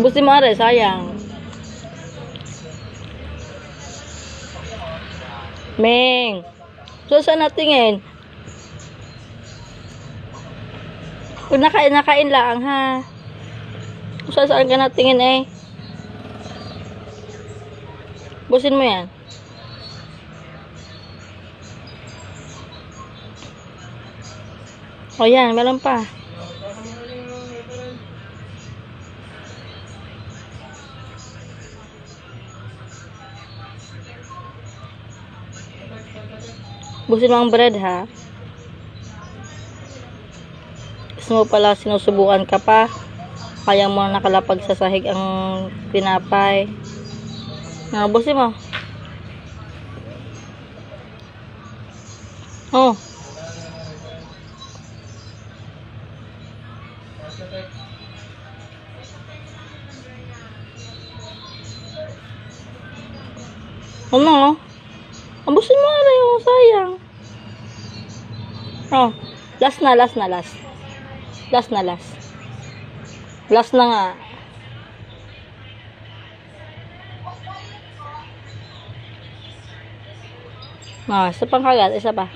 Busin mo are, sayang. Meng. So, saan natingin? Kung nakain lang, ha? Kung saan ka natingin, eh. Busin mo yan. O, yan. Meron pa. Busin mo ang bread, ha? Gusto mo pala sinusubukan ka pa. Kaya mo nakalapag sa sahig ang tinapay. Busin mo. Oh. Ano? Abusin mo na yung sayang. Oh. Last na. Last na nga. Isa pang kagat. Isa pa.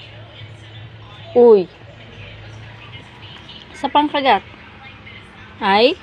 Uy. Isa pang kagat. Ay.